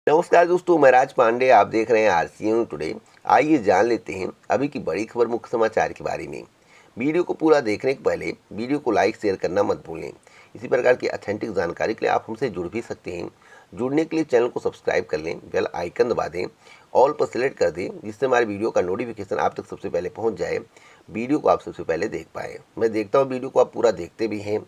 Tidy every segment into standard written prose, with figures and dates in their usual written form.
नमस्कार दोस्तों, मैं राज पांडे। आप देख रहे हैं आरसीएन टुडे। आइए जान लेते हैं अभी की बड़ी खबर मुख्य समाचार के बारे में। वीडियो को पूरा देखने के पहले वीडियो को लाइक शेयर करना मत भूलें। इसी प्रकार की ऑथेंटिक जानकारी के लिए आप हमसे जुड़ भी सकते हैं। जुड़ने के लिए चैनल को सब्सक्राइब कर लें, बेल आइकन दबा दें, ऑल पर सेलेक्ट कर दें, जिससे हमारे वीडियो का नोटिफिकेशन आप तक सबसे पहले पहुँच जाए, वीडियो को आप सबसे पहले देख पाए। मैं देखता हूँ वीडियो को आप पूरा देखते भी हैं।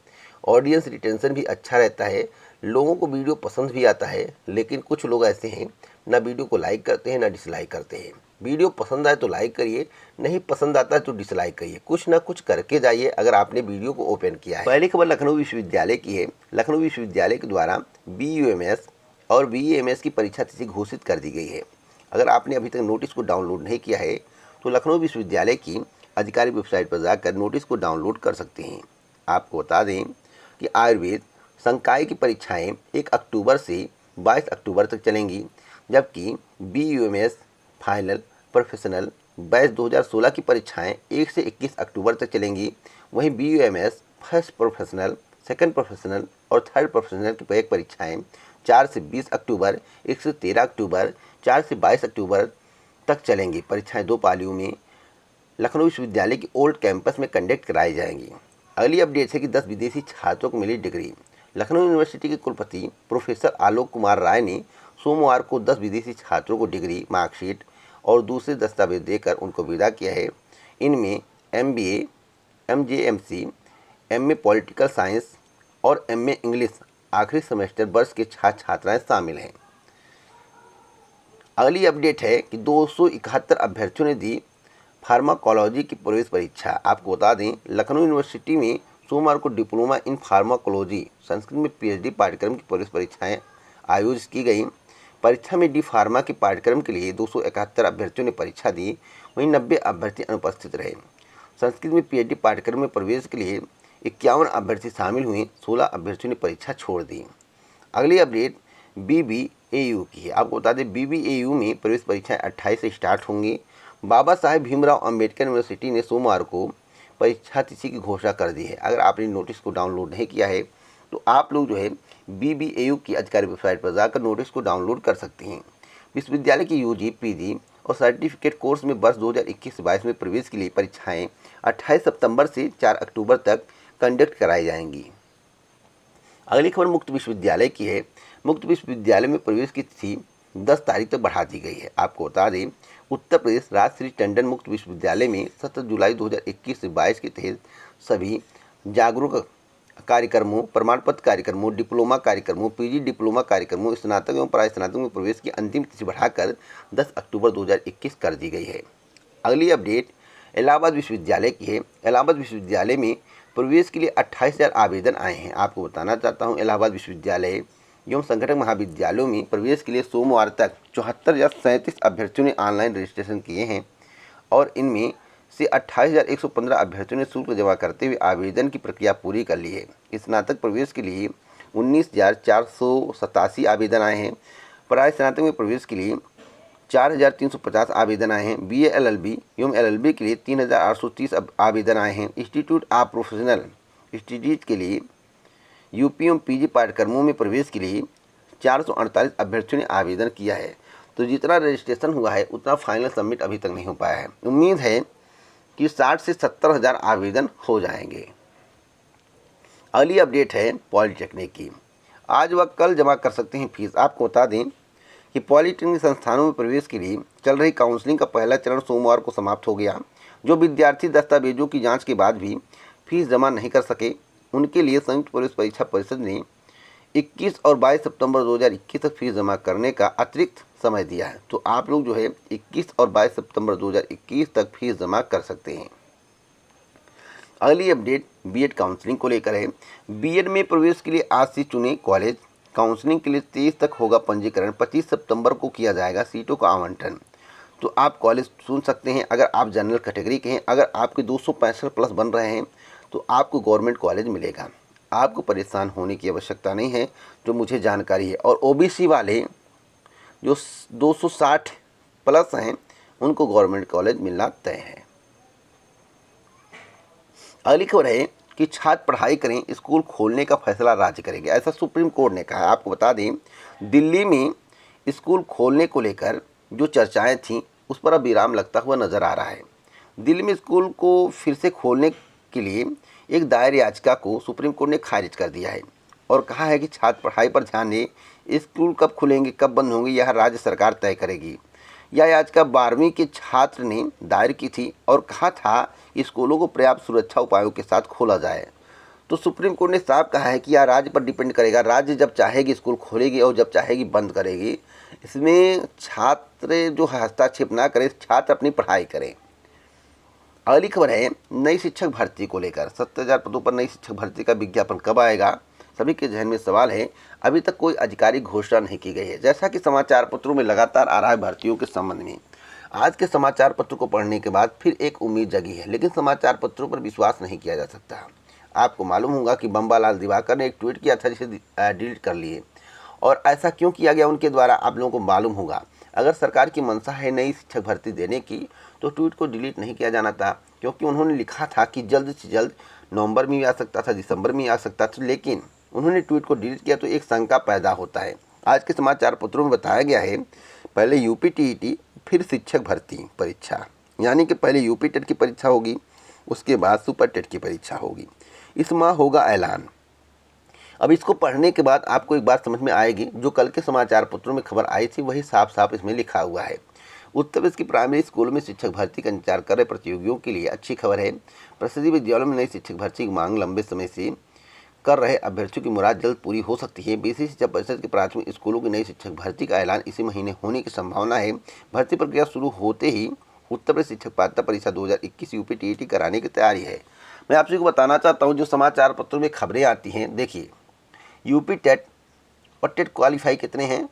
ऑडियंस रिटेंशन भी अच्छा रहता है, लोगों को वीडियो पसंद भी आता है। लेकिन कुछ लोग ऐसे हैं, ना वीडियो को लाइक करते हैं ना डिसलाइक करते हैं। वीडियो पसंद आए तो लाइक करिए, नहीं पसंद आता है तो डिसलाइक करिए। कुछ ना कुछ करके जाइए अगर आपने वीडियो को ओपन किया है। पहली खबर लखनऊ विश्वविद्यालय की है। लखनऊ विश्वविद्यालय के द्वारा BUMS और BAMS की परीक्षा तिथि घोषित कर दी गई है। अगर आपने अभी तक नोटिस को डाउनलोड नहीं किया है तो लखनऊ विश्वविद्यालय की आधिकारिक वेबसाइट पर जाकर नोटिस को डाउनलोड कर सकते हैं। आपको बता दें कि आयुर्वेद संकाय की परीक्षाएं 1 अक्टूबर से 22 अक्टूबर तक चलेंगी, जबकि BUMS फाइनल प्रोफेशनल बैच 2016 की परीक्षाएं 1 से 21 अक्टूबर तक चलेंगी। वहीं BUMS first professional, second professional और थर्ड प्रोफेशनल की परीक्षाएं 4 से 20 अक्टूबर, 1 से 13 अक्टूबर, 4 से 22 अक्टूबर तक चलेंगी। परीक्षाएं 2 पालियों में लखनऊ विश्वविद्यालय की ओल्ड कैंपस में कंडक्ट कराई जाएंगी। अगली अपडेट है कि 10 विदेशी छात्रों को मिली डिग्री। लखनऊ यूनिवर्सिटी के कुलपति प्रोफेसर आलोक कुमार राय ने सोमवार को 10 विदेशी छात्रों को डिग्री, मार्कशीट और दूसरे दस्तावेज देकर उनको विदा किया है। इनमें MBA, MJMC, MA political science और MA इंग्लिश आखिरी सेमेस्टर वर्ष के छात्र छात्राएं शामिल हैं। अगली अपडेट है कि 271 अभ्यर्थियों ने दी फार्माकोलॉजी की प्रवेश परीक्षा। आपको बता दें, लखनऊ यूनिवर्सिटी में सोमवार को डिप्लोमा इन फार्माकोलॉजी संस्कृत में PhD पाठ्यक्रम की प्रवेश परीक्षाएं आयोजित की गई। परीक्षा में डी फार्मा के पाठ्यक्रम के लिए 271 अभ्यर्थियों ने परीक्षा दी, वहीं 90 अभ्यर्थी अनुपस्थित रहे। संस्कृत में PhD पाठ्यक्रम में प्रवेश के लिए 51 अभ्यर्थी शामिल हुए, 16 अभ्यर्थियों ने परीक्षा छोड़ दी। अगली अपडेट BBAU की है। आपको बता दें, BBAU में प्रवेश परीक्षाएं 28 से स्टार्ट होंगी। बाबा साहेब भीमराव अंबेडकर यूनिवर्सिटी ने सोमवार को परीक्षा तिथि की घोषणा कर दी है। अगर आपने नोटिस को डाउनलोड नहीं किया है तो आप लोग जो है BBAU की आधिकारिक वेबसाइट पर जाकर नोटिस को डाउनलोड कर सकते हैं। विश्वविद्यालय की UG, PG और सर्टिफिकेट कोर्स में वर्ष 2021 से 22 में प्रवेश के लिए परीक्षाएं 28 सितंबर से 4 अक्टूबर तक कंडक्ट कराई जाएंगी। अगली खबर मुक्त विश्वविद्यालय की है। मुक्त विश्वविद्यालय में प्रवेश की तिथि 10 तारीख तक बढ़ा दी गई है। आपको बता दें, उत्तर प्रदेश राजश्री टंडन मुक्त विश्वविद्यालय में 17 जुलाई 2021 से 22 के तहत सभी जागरूक कार्यक्रमों, प्रमाण पत्र कार्यक्रमों, डिप्लोमा कार्यक्रमों, PG डिप्लोमा कार्यक्रमों, स्नातक एवं परास्नातक में प्रवेश की अंतिम तिथि बढ़ाकर 10 अक्टूबर 2021 कर दी गई है। अगली अपडेट इलाहाबाद विश्वविद्यालय की है। इलाहाबाद विश्वविद्यालय में प्रवेश के लिए 28,000 आवेदन आए हैं। आपको बताना चाहता हूँ, इलाहाबाद विश्वविद्यालय एवं संगठन महाविद्यालयों में प्रवेश के लिए सोमवार तक 74,037 अभ्यर्थियों ने ऑनलाइन रजिस्ट्रेशन किए हैं और इनमें से 28,115 अभ्यर्थियों ने शुल्क जमा करते हुए आवेदन की प्रक्रिया पूरी कर ली है। स्नातक प्रवेश के लिए 19,487 आवेदन आए हैं। परास्नातक में प्रवेश के लिए 4,350 आवेदन आए हैं। BA LLB एवं LLB के लिए 3,830 आवेदन आए हैं। इंस्टीट्यूट ऑफ प्रोफेशनल स्टडीज के लिए UP एवं PG पाठ्यक्रमों में प्रवेश के लिए 448 अभ्यर्थियों ने आवेदन किया है। तो जितना रजिस्ट्रेशन हुआ है उतना फाइनल सबमिट अभी तक नहीं हो पाया है। उम्मीद है कि 60 से 70 हज़ार आवेदन हो जाएंगे। अगली अपडेट है पॉलिटेक्निक की। आज व कल जमा कर सकते हैं फीस। आपको बता दें कि पॉलिटेक्निक संस्थानों में प्रवेश के लिए चल रही काउंसलिंग का पहला चरण सोमवार को समाप्त हो गया। जो विद्यार्थी दस्तावेजों की जाँच के बाद भी फीस जमा नहीं कर सके, उनके लिए संयुक्त प्रवेश परीक्षा परिषद ने 21 और 22 सितंबर 2021 तक फीस जमा करने का अतिरिक्त समय दिया है। तो आप लोग जो है 21 और 22 सितंबर 2021 तक फीस जमा कर सकते हैं। अगली अपडेट BEd काउंसलिंग को लेकर है। BEd में प्रवेश के लिए आज से चुने कॉलेज। काउंसलिंग के लिए 23 तक होगा पंजीकरण। 25 सितंबर को किया जाएगा सीटों का आवंटन। तो आप कॉलेज चुन सकते हैं। अगर आप जनरल कैटेगरी के हैं, अगर आपके 265 प्लस बन रहे हैं तो आपको गवर्नमेंट कॉलेज मिलेगा। आपको परेशान होने की आवश्यकता नहीं है, जो मुझे जानकारी है। और OBC वाले जो 260 प्लस हैं उनको गवर्नमेंट कॉलेज मिलना तय है। अगली खबर है कि छात्र पढ़ाई करें, स्कूल खोलने का फैसला राज्य करेगा, ऐसा सुप्रीम कोर्ट ने कहा है। आपको बता दें, दिल्ली में स्कूल खोलने को लेकर जो चर्चाएं थीं उस पर अब विराम लगता हुआ नजर आ रहा है। दिल्ली में स्कूल को फिर से खोलने के लिए एक दायर याचिका को सुप्रीम कोर्ट ने खारिज कर दिया है और कहा है कि छात्र पढ़ाई पर ध्यान दें, स्कूल कब खुलेंगे कब बंद होंगे यह राज्य सरकार तय करेगी। यह याचिका 12वीं के छात्र ने दायर की थी और कहा था कि स्कूलों को पर्याप्त सुरक्षा उपायों के साथ खोला जाए। तो सुप्रीम कोर्ट ने साफ कहा है कि यह राज्य पर डिपेंड करेगा, राज्य जब चाहेगी स्कूल खोलेगी और जब चाहेगी बंद करेगी। इसमें छात्र जो हस्तक्षेप ना करें, छात्र अपनी पढ़ाई करें। अगली खबर है नई शिक्षक भर्ती को लेकर। 70,000 पदों पर नई शिक्षक भर्ती का विज्ञापन कब आएगा, सभी के जहन में सवाल है। अभी तक कोई आधिकारिक घोषणा नहीं की गई है। जैसा कि समाचार पत्रों में लगातार आ रहा है भर्तियों के संबंध में, आज के समाचार पत्र को पढ़ने के बाद फिर एक उम्मीद जगी है, लेकिन समाचार पत्रों पर विश्वास नहीं किया जा सकता। आपको मालूम होगा कि बम्बालाल दिवाकर ने एक ट्वीट किया था जिसे डिलीट कर लिए, और ऐसा क्यों किया गया उनके द्वारा आप लोगों को मालूम होगा। अगर सरकार की मंशा है नई शिक्षक भर्ती देने की तो ट्वीट को डिलीट नहीं किया जाना था, क्योंकि उन्होंने लिखा था कि जल्द से जल्द नवंबर में भी आ सकता था, दिसंबर में आ सकता था, लेकिन उन्होंने ट्वीट को डिलीट किया तो एक शंका पैदा होता है। आज के समाचार पत्रों में बताया गया है पहले यूपी टीईटी फिर शिक्षक भर्ती परीक्षा, यानी कि पहले यूपी टेट की परीक्षा होगी, उसके बाद सुपर टेट की परीक्षा होगी। इस माह होगा ऐलान। अब इसको पढ़ने के बाद आपको एक बात समझ में आएगी, जो कल के समाचार पत्रों में खबर आई थी वही साफ साफ इसमें लिखा हुआ है। उत्तर प्रदेश की प्राइमरी स्कूलों में शिक्षक भर्ती का इंतजार कर रहे प्रतियोगियों के लिए अच्छी खबर है। प्रसिद्ध विद्यालयों में नई शिक्षक भर्ती की मांग लंबे समय से कर रहे अभ्यर्थियों की मुराद जल्द पूरी हो सकती है। बीसी शिक्षा परिषद के प्राथमिक स्कूलों की नई शिक्षक भर्ती का ऐलान इसी महीने होने की संभावना है। भर्ती प्रक्रिया शुरू होते ही उत्तर प्रदेश शिक्षक पात्रता परीक्षा 2021 यूपी टीईटी कराने की तैयारी है। मैं आप सभी को बताना चाहता हूँ जो समाचार पत्रों में खबरें आती हैं, देखिए यूपी टेट और टेट क्वालिफाई कितने हैं,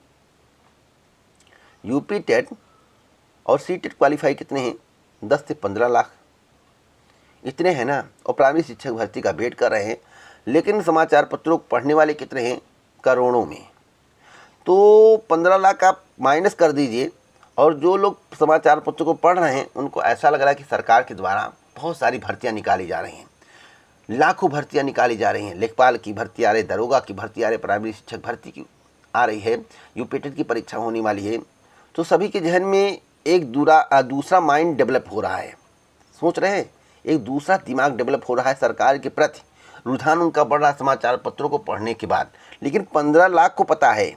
यूपी टेट और सी टेट क्वालिफाई कितने हैं, 10 से 15 लाख इतने हैं ना, और प्राइमरी शिक्षक भर्ती का वेट कर रहे हैं। लेकिन समाचार पत्रों को पढ़ने वाले कितने हैं, करोड़ों में। तो 15 लाख आप माइनस कर दीजिए, और जो लोग समाचार पत्रों को पढ़ रहे हैं उनको ऐसा लग रहा है कि सरकार के द्वारा बहुत सारी भर्तियां निकाली जा रही हैं, लाखों भर्तियां निकाली जा रही हैं। लेखपाल की भर्ती आ रही, दरोगा की भर्ती आ रही, प्राइमरी शिक्षक भर्ती की आ रही है, यूपी टेट की परीक्षा होने वाली है। तो सभी के जहन में एक दूसरा माइंड डेवलप हो रहा है, सोच रहे हैं, एक दूसरा दिमाग डेवलप हो रहा है सरकार के प्रति, रुझान उनका बढ़ रहा है समाचार पत्रों को पढ़ने के बाद। लेकिन 15 लाख को पता है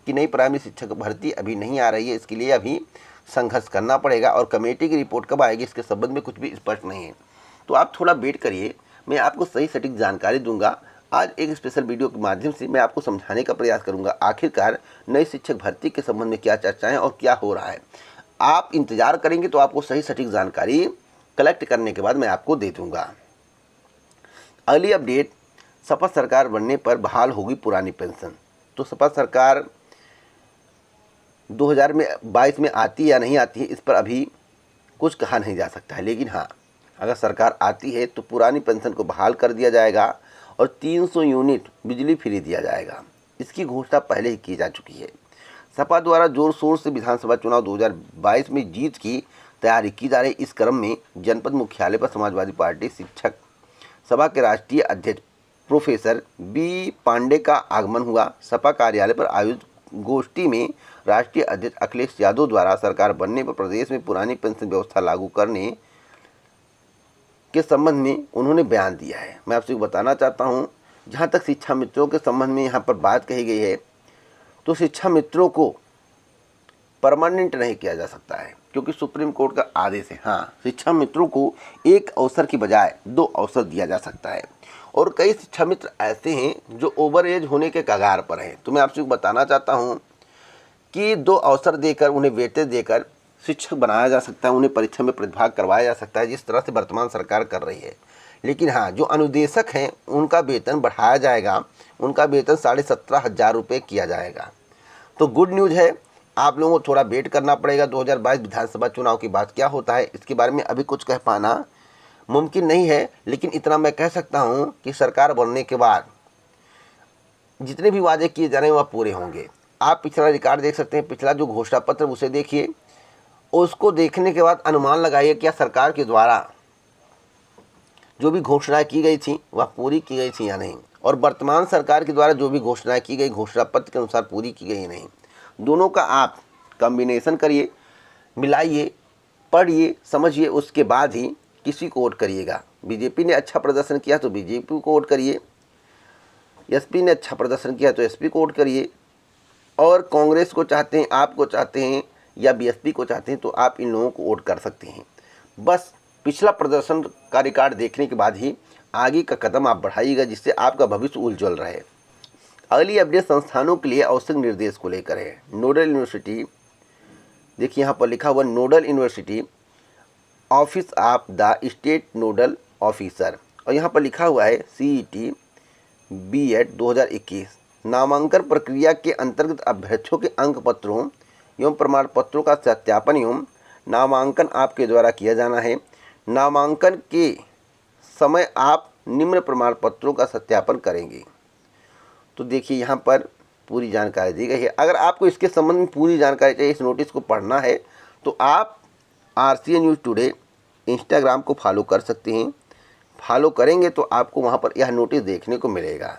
कि नई प्राइमरी शिक्षक भर्ती अभी नहीं आ रही है, इसके लिए अभी संघर्ष करना पड़ेगा, और कमेटी की रिपोर्ट कब आएगी इसके संबंध में कुछ भी स्पष्ट नहीं है। तो आप थोड़ा वेट करिए, मैं आपको सही सटीक जानकारी दूंगा। आज एक स्पेशल वीडियो के माध्यम से मैं आपको समझाने का प्रयास करूंगा आखिरकार नई शिक्षक भर्ती के संबंध में क्या चर्चाएं और क्या हो रहा है। आप इंतजार करेंगे तो आपको सही सटीक जानकारी कलेक्ट करने के बाद मैं आपको दे दूंगा। अगली अपडेट, सपा सरकार बनने पर बहाल होगी पुरानी पेंशन। तो सपा सरकार 2022 में आती है या नहीं आती है, इस पर अभी कुछ कहा नहीं जा सकता है। लेकिन हाँ, अगर सरकार आती है तो पुरानी पेंशन को बहाल कर दिया जाएगा और 300 यूनिट बिजली फ्री दिया जाएगा। इसकी घोषणा पहले ही की जा चुकी है। सपा द्वारा जोर शोर से विधानसभा चुनाव 2022 में जीत की तैयारी की जा रही। इस क्रम में जनपद मुख्यालय पर समाजवादी पार्टी शिक्षक सभा के राष्ट्रीय अध्यक्ष प्रोफेसर बी पांडे का आगमन हुआ। सपा कार्यालय पर आयोजित गोष्ठी में राष्ट्रीय अध्यक्ष अखिलेश यादव द्वारा सरकार बनने पर प्रदेश में पुरानी पेंशन व्यवस्था लागू करने के संबंध में उन्होंने बयान दिया है। मैं आपसे बताना चाहता हूं, जहां तक शिक्षा मित्रों के संबंध में यहां पर बात कही गई है, तो शिक्षा मित्रों को परमानेंट नहीं किया जा सकता है, क्योंकि सुप्रीम कोर्ट का आदेश है। हाँ, शिक्षा मित्रों को एक अवसर की बजाय 2 अवसर दिया जा सकता है, और कई शिक्षा मित्र ऐसे हैं जो ओवर एज होने के कगार पर हैं। तो मैं आपसे बताना चाहता हूं कि 2 अवसर देकर, उन्हें वेटेज देकर शिक्षक बनाया जा सकता है, उन्हें परीक्षा में प्रतिभाग करवाया जा सकता है, जिस तरह से वर्तमान सरकार कर रही है। लेकिन हाँ, जो अनुदेशक हैं उनका वेतन बढ़ाया जाएगा, उनका वेतन 17,500 रुपये किया जाएगा। तो गुड न्यूज़ है, आप लोगों को थोड़ा वेट करना पड़ेगा। 2022 विधानसभा चुनाव के बाद क्या होता है इसके बारे में अभी कुछ कह पाना मुमकिन नहीं है। लेकिन इतना मैं कह सकता हूँ कि सरकार बनने के बाद जितने भी वादे किए जा रहे हैं वह पूरे होंगे। आप पिछला रिकॉर्ड देख सकते हैं, पिछला जो घोषणा पत्र उसे देखिए, उसको देखने के बाद अनुमान लगाइए क्या सरकार के द्वारा जो भी घोषणाएं की गई थी वह पूरी की गई थी या नहीं, और वर्तमान सरकार के द्वारा जो भी घोषणाएं की गई घोषणा पत्र के अनुसार पूरी की गई नहीं। दोनों का आप कॉम्बिनेशन करिए, मिलाइए, पढ़िए, समझिए, उसके बाद ही किसी को वोट करिएगा। बीजेपी ने अच्छा प्रदर्शन किया तो बीजेपी को वोट करिए, एसपी ने अच्छा प्रदर्शन किया तो एसपी को वोट करिए, और कांग्रेस को चाहते हैं, आपको चाहते हैं या बीएसपी को चाहते हैं तो आप इन लोगों को वोट कर सकते हैं। बस पिछला प्रदर्शन का रिकॉर्ड देखने के बाद ही आगे का कदम आप बढ़ाइएगा, जिससे आपका भविष्य उज्जवल रहे। अगली अपडेट संस्थानों के लिए आवश्यक निर्देश को लेकर है। नोडल यूनिवर्सिटी, देखिए यहाँ पर लिखा हुआ nodal university office of the state nodal officer, और यहाँ पर लिखा हुआ है CET B.Ed 2021। नामांकन प्रक्रिया के अंतर्गत अभ्यर्थियों के अंक पत्रों एवं प्रमाण पत्रों का सत्यापन एवं नामांकन आपके द्वारा किया जाना है। नामांकन के समय आप निम्न प्रमाण पत्रों का सत्यापन करेंगे। तो देखिए यहाँ पर पूरी जानकारी दी गई है। अगर आपको इसके संबंध में पूरी जानकारी चाहिए, इस नोटिस को पढ़ना है, तो आप RCA न्यूज़ टुडे इंस्टाग्राम को फॉलो कर सकते हैं। फॉलो करेंगे तो आपको वहाँ पर यह नोटिस देखने को मिलेगा।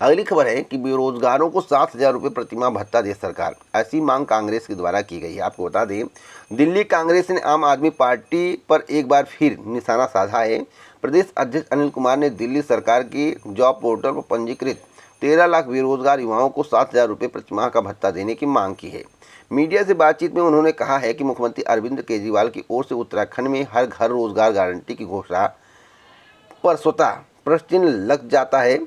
अगली खबर है कि बेरोजगारों को 7,000 रुपये प्रतिमाह भत्ता दे सरकार, ऐसी मांग कांग्रेस के द्वारा की गई है। आपको बता दें, दिल्ली कांग्रेस ने आम आदमी पार्टी पर एक बार फिर निशाना साधा है। प्रदेश अध्यक्ष अनिल कुमार ने दिल्ली सरकार की जॉब पोर्टल पर पंजीकृत 13 लाख बेरोजगार युवाओं को 7,000 रुपये प्रतिमाह का भत्ता देने की मांग की है। मीडिया से बातचीत में उन्होंने कहा है कि मुख्यमंत्री अरविंद केजरीवाल की ओर से उत्तराखंड में हर घर रोजगार गारंटी की घोषणा पर स्वतः प्रश्न चिन्ह लग जाता है।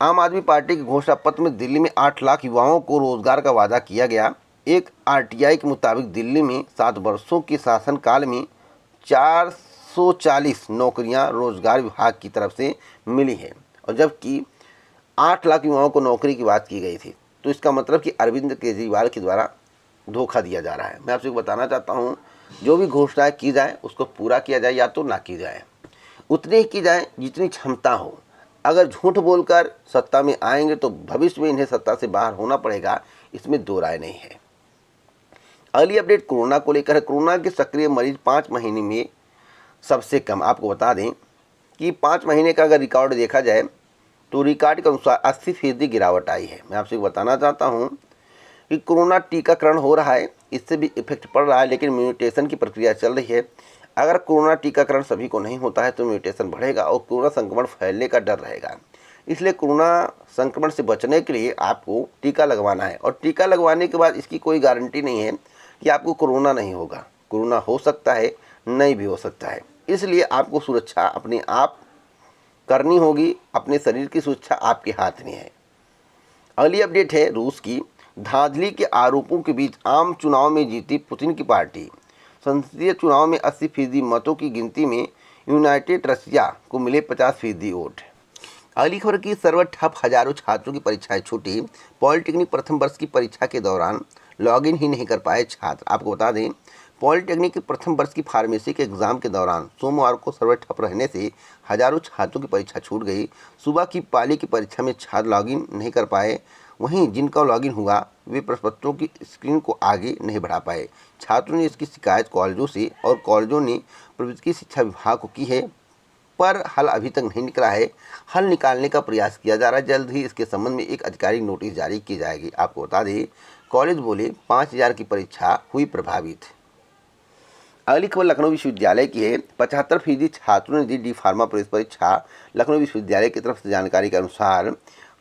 आम आदमी पार्टी के घोषणा पत्र में दिल्ली में 8 लाख युवाओं को रोजगार का वादा किया गया। एक RTI के मुताबिक दिल्ली में 7 वर्षों के शासनकाल में 440 नौकरियां रोजगार विभाग की तरफ से मिली है, और जबकि 8 लाख युवाओं को नौकरी की बात की गई थी। तो इसका मतलब कि अरविंद केजरीवाल के द्वारा धोखा दिया जा रहा है। मैं आपसे बताना चाहता हूँ, जो भी घोषणाएं की जाए उसको पूरा किया जाए, या तो ना की जाए, उतनी ही की जाए जितनी क्षमता हो। अगर झूठ बोलकर सत्ता में आएंगे तो भविष्य में इन्हें सत्ता से बाहर होना पड़ेगा, इसमें दो राय नहीं है। अगली अपडेट कोरोना को लेकर है। कोरोना के सक्रिय मरीज 5 महीने में सबसे कम। आपको बता दें कि 5 महीने का अगर रिकॉर्ड देखा जाए तो रिकॉर्ड के अनुसार 80% गिरावट आई है। मैं आपसे बताना चाहता हूं कि कोरोना टीकाकरण हो रहा है, इससे भी इफेक्ट पड़ रहा है, लेकिन म्यूटेशन की प्रक्रिया चल रही है। अगर कोरोना टीकाकरण सभी को नहीं होता है तो म्यूटेशन बढ़ेगा और कोरोना संक्रमण फैलने का डर रहेगा। इसलिए कोरोना संक्रमण से बचने के लिए आपको टीका लगवाना है, और टीका लगवाने के बाद इसकी कोई गारंटी नहीं है कि आपको कोरोना नहीं होगा। कोरोना हो सकता है, नहीं भी हो सकता है। इसलिए आपको सुरक्षा अपने आप करनी होगी। अपने शरीर की सुरक्षा आपके हाथ में है। अगली अपडेट है रूस की। धांधली के आरोपों के बीच आम चुनाव में जीती पुतिन की पार्टी। संसदीय चुनाव में 80% मतों की गिनती में यूनाइटेड रशिया को मिले 50% वोट। अगली खबर की सर्वर ठप, हजारों छात्रों की परीक्षाएं छूटी। पॉलिटेक्निक प्रथम वर्ष की परीक्षा के दौरान लॉगिन ही नहीं कर पाए छात्र। आपको बता दें, पॉलिटेक्निक के प्रथम वर्ष की फार्मेसी के एग्जाम के दौरान सोमवार को सर्वर ठप रहने से हजारों छात्रों की परीक्षा छूट गई। सुबह की पाली की परीक्षा में छात्र लॉगिन नहीं कर पाए, वहीं जिनका लॉगिन हुआ वे प्रश्नपत्रों की स्क्रीन को आगे नहीं बढ़ा पाए। छात्रों ने इसकी शिकायत कॉलेजों से और कॉलेजों ने प्रौद्योगिकी शिक्षा विभाग को की है, पर हल अभी तक नहीं निकला है। हल निकालने का प्रयास किया जा रहा है। जल्द ही इसके संबंध में एक आधिकारिक नोटिस जारी की जाएगी। आपको बता दें, कॉलेज बोले 5,000 की परीक्षा हुई प्रभावित। अगली खबर लखनऊ विश्वविद्यालय की है। 75% छात्रों ने दी डी फार्मा प्रवेश परीक्षा। लखनऊ विश्वविद्यालय की तरफ से जानकारी के अनुसार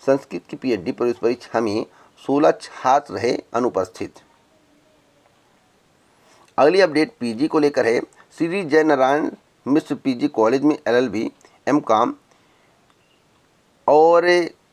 संस्कृत की PhD प्रवेश परीक्षा में 16 छात्र रहे अनुपस्थित। अगली अपडेट PG को लेकर है। श्री जय नारायण मिश्र PG कॉलेज में LLB, MCom और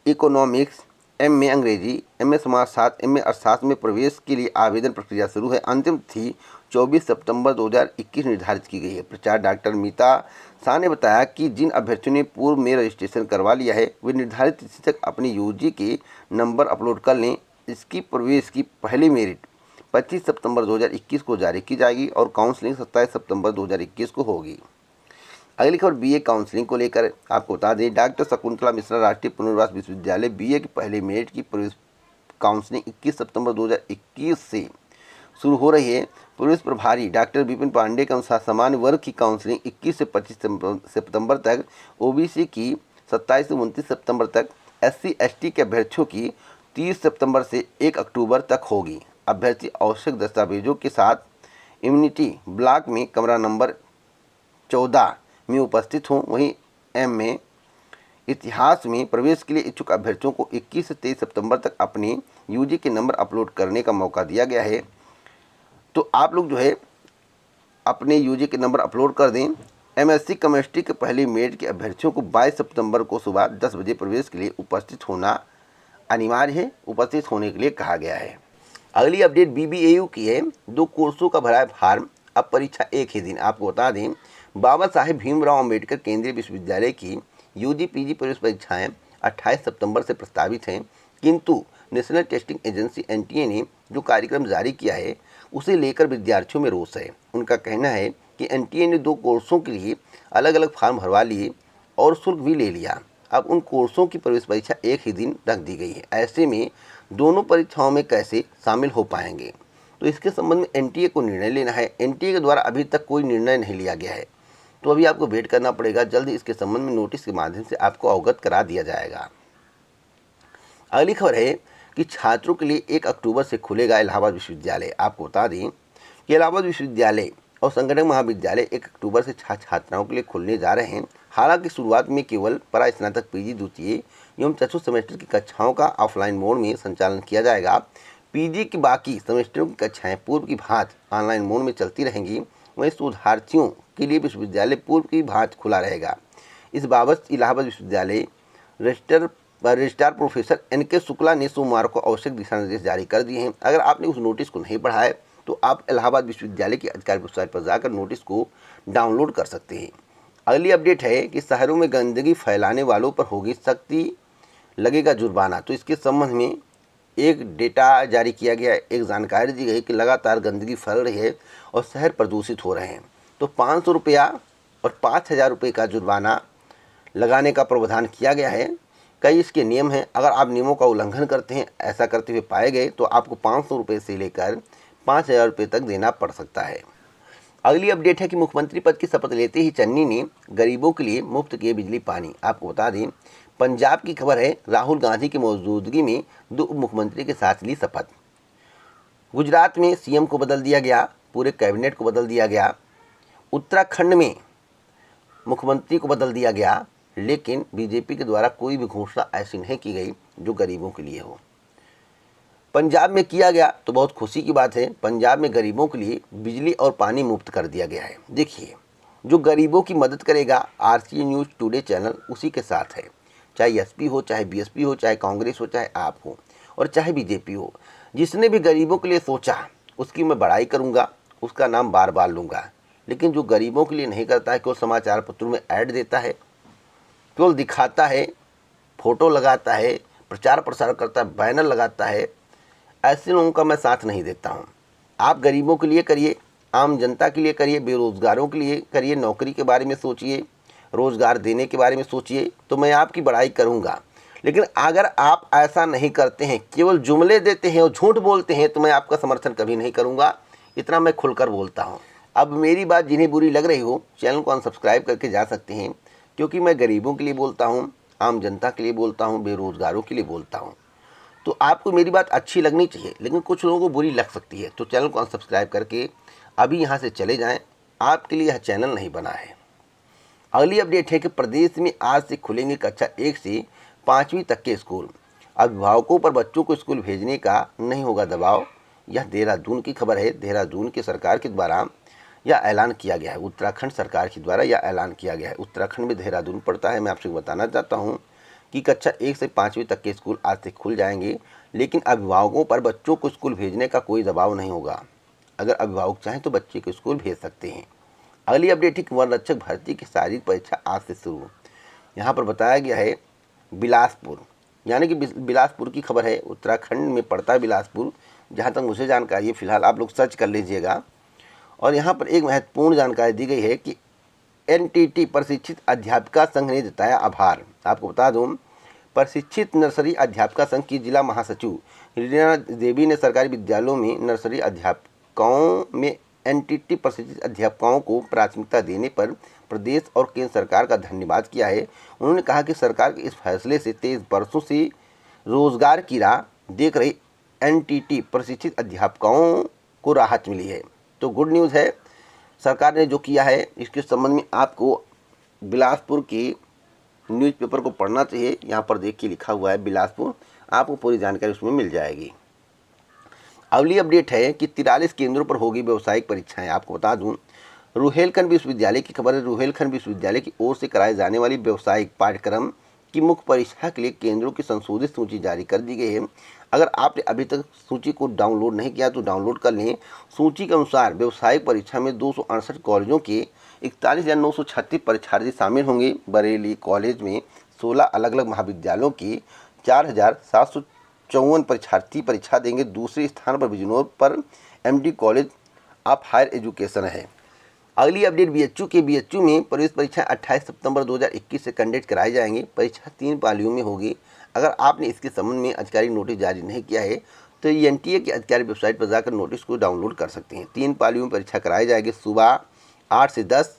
इकोनॉमिक्स, MA अंग्रेजी, MA समाजशास्त्र, MA अर्थशास्त्र में प्रवेश के लिए आवेदन प्रक्रिया शुरू है। अंतिम तिथि 24 सितंबर 2021 निर्धारित की गई है। प्रचारक डॉक्टर मीता शाह ने बताया कि जिन अभ्यर्थियों ने पूर्व में रजिस्ट्रेशन करवा लिया है वे निर्धारित तिथि तक अपनी UG के नंबर अपलोड कर लें। इसकी प्रवेश की पहली मेरिट 25 सितंबर 2021 को जारी की जाएगी और काउंसलिंग 27 सितंबर 2021 को होगी। अगली खबर BA काउंसलिंग को लेकर आपको बता दें, डॉक्टर शकुंतला मिश्रा राष्ट्रीय पुनर्वास विश्वविद्यालय BA की पहले मेरिट की प्रवेश काउंसलिंग 21 सितंबर 2021 से शुरू हो रही है। प्रवेश प्रभारी डॉक्टर विपिन पांडे के अनुसार सामान्य वर्ग की काउंसलिंग 21 से 25 सितंबर तक, OBC की 27 से 29 सितंबर तक, SC ST के अभ्यर्थियों की 30 सितंबर से 1 अक्टूबर तक होगी। अभ्यर्थी आवश्यक दस्तावेजों के साथ इम्यूनिटी ब्लॉक में कमरा नंबर 14 में उपस्थित हों। वहीं एमए इतिहास में प्रवेश के लिए इच्छुक अभ्यर्थियों को 21 से 23 सितंबर तक अपने यूजी के नंबर अपलोड करने का मौका दिया गया है। तो आप लोग जो है अपने यूजी के नंबर अपलोड कर दें। एमएससी केमिस्ट्री के पहले मेरिट के अभ्यर्थियों को 22 सितंबर को सुबह 10 बजे प्रवेश के लिए उपस्थित होना अनिवार्य है, उपस्थित होने के लिए कहा गया है। अगली अपडेट बीबीएयू की है। 2 कोर्सों का भरा है फार्म, अब परीक्षा एक ही दिन। आपको बता दें, बाबा साहेब भीमराव अम्बेडकर केंद्रीय विश्वविद्यालय की यूजी पीजी प्रवेश परीक्षाएं 28 सितंबर से प्रस्तावित हैं, किंतु नेशनल टेस्टिंग एजेंसी एनटीए ने जो कार्यक्रम जारी किया है उसे लेकर विद्यार्थियों में रोष है। उनका कहना है कि एनटीए ने 2 कोर्सों के लिए अलग अलग फॉर्म भरवा लिए और शुल्क भी ले लिया। अब उन कोर्सों की प्रवेश परीक्षा एक ही दिन रख दी गई है। ऐसे में दोनों परीक्षाओं में कैसे शामिल हो पाएंगे? तो इसके संबंध में एनटीए को निर्णय लेना है। एनटीए के द्वारा अभी तक कोई निर्णय नहीं लिया गया है, तो अभी आपको वेट करना पड़ेगा। जल्द ही इसके संबंध में नोटिस के माध्यम से आपको अवगत करा दिया जाएगा। अगली खबर है कि छात्रों के लिए 1 अक्टूबर से खुलेगा इलाहाबाद विश्वविद्यालय। आपको बता दें कि इलाहाबाद विश्वविद्यालय और संगठन महाविद्यालय 1 अक्टूबर से छात्राओं के लिए खुलने जा रहे हैं। हालांकि शुरुआत में केवल परास्नातक पीजी द्वितीय एवं चतुर्थ सेमेस्टर की कक्षाओं का ऑफलाइन मोड में संचालन किया जाएगा। पीजी की बाकी सेमेस्टरों की कक्षाएं पूर्व की भांति ऑनलाइन मोड में चलती रहेंगी। वहीं शोधार्थियों के लिए विश्वविद्यालय पूर्व की भांति खुला रहेगा। इस बाबत इलाहाबाद विश्वविद्यालय रजिस्ट्रार प्रोफेसर एनके शुक्ला ने सोमवार को आवश्यक दिशा निर्देश जारी कर दिए हैं। अगर आपने उस नोटिस को नहीं पढ़ा है तो आप इलाहाबाद विश्वविद्यालय की आधिकारिक वेबसाइट पर जाकर नोटिस को डाउनलोड कर सकते हैं। अगली अपडेट है कि शहरों में गंदगी फैलाने वालों पर होगी सख्ती, लगेगा जुर्माना। तो इसके संबंध में एक डेटा जारी किया गया है, एक जानकारी दी गई कि लगातार गंदगी फैल रही है और शहर प्रदूषित हो रहे हैं। तो 500 रुपया और 5000 रुपये का जुर्माना लगाने का प्रावधान किया गया है। कई इसके नियम हैं। अगर आप नियमों का उल्लंघन करते हैं, ऐसा करते हुए पाए गए, तो आपको 500 रुपये से लेकर 5000 रुपये तक देना पड़ सकता है। अगली अपडेट है कि मुख्यमंत्री पद की शपथ लेते ही चन्नी ने गरीबों के लिए मुफ्त किए बिजली पानी। आपको बता दें, पंजाब की खबर है, राहुल गांधी की मौजूदगी में 2 उप मुख्यमंत्री के साथ ली शपथ। गुजरात में सीएम को बदल दिया गया, पूरे कैबिनेट को बदल दिया गया। उत्तराखंड में मुख्यमंत्री को बदल दिया गया, लेकिन बीजेपी के द्वारा कोई भी घोषणा ऐसी नहीं की गई जो गरीबों के लिए हो। पंजाब में किया गया तो बहुत खुशी की बात है। पंजाब में गरीबों के लिए बिजली और पानी मुफ्त कर दिया गया है। देखिए, जो गरीबों की मदद करेगा, आरसीए न्यूज़ टुडे चैनल उसी के साथ है। चाहे एसपी हो, चाहे बीएसपी हो, चाहे कांग्रेस हो, चाहे आप हो और चाहे बीजेपी हो, जिसने भी गरीबों के लिए सोचा उसकी मैं बड़ाई करूँगा, उसका नाम बार बार लूँगा। लेकिन जो गरीबों के लिए नहीं करता है, केवल समाचार पत्रों में ऐड देता है, केवल दिखाता है, फोटो लगाता है, प्रचार प्रसार करता है, बैनर लगाता है, ऐसे लोगों का मैं साथ नहीं देता हूँ। आप गरीबों के लिए करिए, आम जनता के लिए करिए, बेरोज़गारों के लिए करिए, नौकरी के बारे में सोचिए, रोज़गार देने के बारे में सोचिए, तो मैं आपकी बड़ाई करूँगा। लेकिन अगर आप ऐसा नहीं करते हैं, केवल जुमले देते हैं और झूठ बोलते हैं, तो मैं आपका समर्थन कभी नहीं करूँगा। इतना मैं खुलकर बोलता हूँ। अब मेरी बात जिन्हें बुरी लग रही हो, चैनल को अनसब्सक्राइब करके जा सकते हैं, क्योंकि मैं गरीबों के लिए बोलता हूँ, आम जनता के लिए बोलता हूँ, बेरोज़गारों के लिए बोलता हूँ। तो आपको मेरी बात अच्छी लगनी चाहिए, लेकिन कुछ लोगों को बुरी लग सकती है। तो चैनल को अनसब्सक्राइब करके अभी यहाँ से चले जाएं। आपके लिए यह चैनल नहीं बना है। अगली अपडेट है कि प्रदेश में आज से खुलेंगे कक्षा 1 से 5वीं तक के स्कूल। अभिभावकों पर बच्चों को स्कूल भेजने का नहीं होगा दबाव। यह देहरादून की खबर है। देहरादून की सरकार के द्वारा यह ऐलान किया गया है। उत्तराखंड सरकार के द्वारा यह ऐलान किया गया है। उत्तराखंड में देहरादून पड़ता है। मैं आपसे बताना चाहता हूँ कि कक्षा 1 से 5वीं तक के स्कूल आज से खुल जाएंगे, लेकिन अभिभावकों पर बच्चों को स्कूल भेजने का कोई दबाव नहीं होगा। अगर अभिभावक चाहें तो बच्चे को स्कूल भेज सकते हैं। अगली अपडेट है कि वन रक्षक भर्ती की शारीरिक परीक्षा आज से शुरू। यहाँ पर बताया गया है बिलासपुर, यानी कि बिलासपुर की खबर है। उत्तराखंड में पड़ता है बिलासपुर, जहाँ तक मुझे जानकारी है। फिलहाल आप लोग सर्च कर लीजिएगा। और यहाँ पर एक महत्वपूर्ण जानकारी दी गई है कि एनटीटी प्रशिक्षित अध्यापिका संघ ने जताया आभार। आपको बता दूं, प्रशिक्षित नर्सरी अध्यापिका संघ की जिला महासचिव रीना देवी ने सरकारी विद्यालयों में नर्सरी अध्यापकों में एनटीटी प्रशिक्षित अध्यापकों को प्राथमिकता देने पर प्रदेश और केंद्र सरकार का धन्यवाद किया है। उन्होंने कहा कि सरकार के इस फैसले से 23 वर्षों से रोजगार की राह देख रही एनटीटी प्रशिक्षित अध्यापकों को राहत मिली है। तो गुड न्यूज़ है, सरकार ने जो किया है इसके संबंध में आपको बिलासपुर के न्यूज़पेपर को पढ़ना चाहिए। यहाँ पर देखिए लिखा हुआ है बिलासपुर, आपको पूरी जानकारी उसमें मिल जाएगी। अगली अपडेट है कि 43 केंद्रों पर होगी व्यावसायिक परीक्षाएं। आपको बता दूं, रुहेलखंड विश्वविद्यालय की खबर है। रुहेलखंड विश्वविद्यालय की ओर से कराए जाने वाली व्यावसायिक पाठ्यक्रम की मुख्य परीक्षा के लिए केंद्रों की संशोधित सूची जारी कर दी गई है। अगर आपने अभी तक सूची को डाउनलोड नहीं किया तो डाउनलोड कर लें। सूची के अनुसार व्यावसायिक परीक्षा में 268 कॉलेजों के 41,936 परीक्षार्थी शामिल होंगे। बरेली कॉलेज में 16 अलग अलग महाविद्यालयों के 4,754 परीक्षार्थी परीक्षा देंगे। दूसरे स्थान पर बिजनौर पर MD college of higher education है। अगली अपडेट बीएचयू में प्रवेश परीक्षा 28 सितंबर 2021 से कंडक्ट कराई जाएंगी। परीक्षा 3 पालियों में होगी। अगर आपने इसके संबंध में आधिकारिक नोटिस जारी नहीं किया है तो एनटीए की आधिकारिक वेबसाइट पर जाकर नोटिस को डाउनलोड कर सकते हैं। 3 पालियों में परीक्षा कराई जाएगी। सुबह 8 से 10,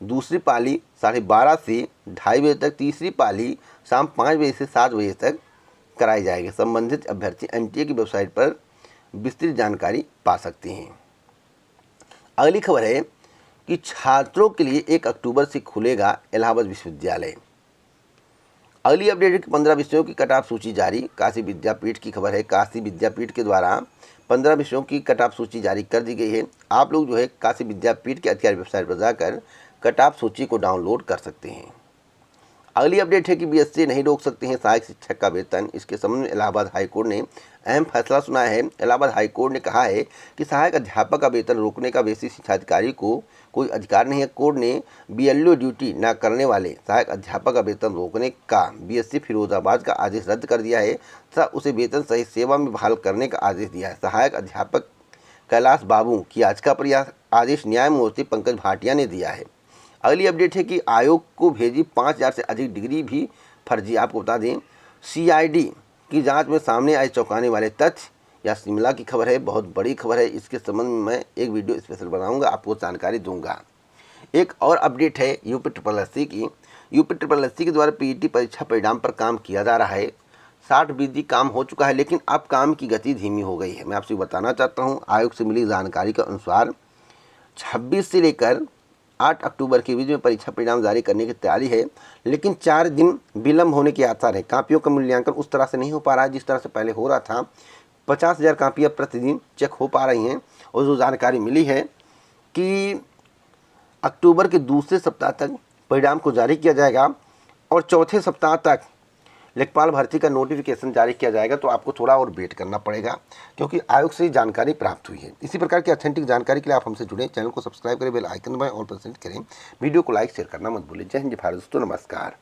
दूसरी पाली 12:30 से 2:30 बजे तक, तीसरी पाली शाम 5 बजे से 7 बजे तक कराई जाएगी। संबंधित अभ्यर्थी एनटीए की वेबसाइट पर विस्तृत जानकारी पा सकते हैं। अगली खबर है कि छात्रों के लिए 1 अक्टूबर से खुलेगा इलाहाबाद विश्वविद्यालय। अगली अपडेट 15 विषयों की कट ऑफ सूची जारी। काशी विद्यापीठ की खबर है। काशी विद्यापीठ के द्वारा 15 विषयों की कट ऑफ सूची जारी कर दी गई है। आप लोग जो है काशी विद्यापीठ की आधिकारिक वेबसाइट पर जाकर कट ऑफ सूची को डाउनलोड कर सकते हैं। अगली अपडेट है कि बीएससी नहीं रोक सकते हैं सहायक शिक्षक का वेतन। इसके संबंध में इलाहाबाद हाईकोर्ट ने अहम फैसला सुनाया है। इलाहाबाद हाईकोर्ट ने कहा है कि सहायक अध्यापक का वेतन रोकने का बेसिक शिक्षा अधिकारी को कोई अधिकार नहीं है। कोर्ट ने बीएलओ ड्यूटी न करने वाले सहायक अध्यापक का वेतन रोकने का बीएससी फिरोजाबाद का आदेश रद्द कर दिया है तथा उसे वेतन सहित सेवा में बहाल करने का आदेश दिया है। सहायक अध्यापक कैलाश बाबू की याचिका पर यह आदेश न्यायमूर्ति पंकज भाटिया ने दिया है। अगली अपडेट है कि आयोग को भेजी 5,000 से अधिक डिग्री भी फर्जी। आपको बता दें, सीआईडी की जांच में सामने आए चौंकाने वाले तथ्य। यह शिमला की खबर है, बहुत बड़ी खबर है। इसके संबंध में मैं एक वीडियो स्पेशल बनाऊंगा, आपको जानकारी दूंगा। एक और अपडेट है यूपी ट्रिपल एससी की। यूपी ट्रिपल एससी के द्वारा पीईटी परीक्षा परिणाम पर काम किया जा रहा है। 60% काम हो चुका है, लेकिन अब काम की गति धीमी हो गई है। मैं आपसे बताना चाहता हूँ, आयोग से मिली जानकारी के अनुसार 26 से लेकर 8 अक्टूबर के बीच में परीक्षा परिणाम जारी करने की तैयारी है, लेकिन 4 दिन विलम्ब होने के आसार है। कापियों का मूल्यांकन उस तरह से नहीं हो पा रहा है जिस तरह से पहले हो रहा था। 50,000 कापियाँ प्रतिदिन चेक हो पा रही हैं। और जो जानकारी मिली है कि अक्टूबर के दूसरे सप्ताह तक परिणाम को जारी किया जाएगा और चौथे सप्ताह तक लेखपाल भर्ती का नोटिफिकेशन जारी किया जाएगा। तो आपको थोड़ा और वेट करना पड़ेगा क्योंकि आयोग से जानकारी प्राप्त हुई है। इसी प्रकार की ऑथेंटिक जानकारी के लिए आप हमसे जुड़ें। चैनल को सब्सक्राइब करें, बेल आइकन दबाएं और प्रेस करें। वीडियो को लाइक शेयर करना मत भूलें। जय हिंद, जय भारत दोस्तों, नमस्कार।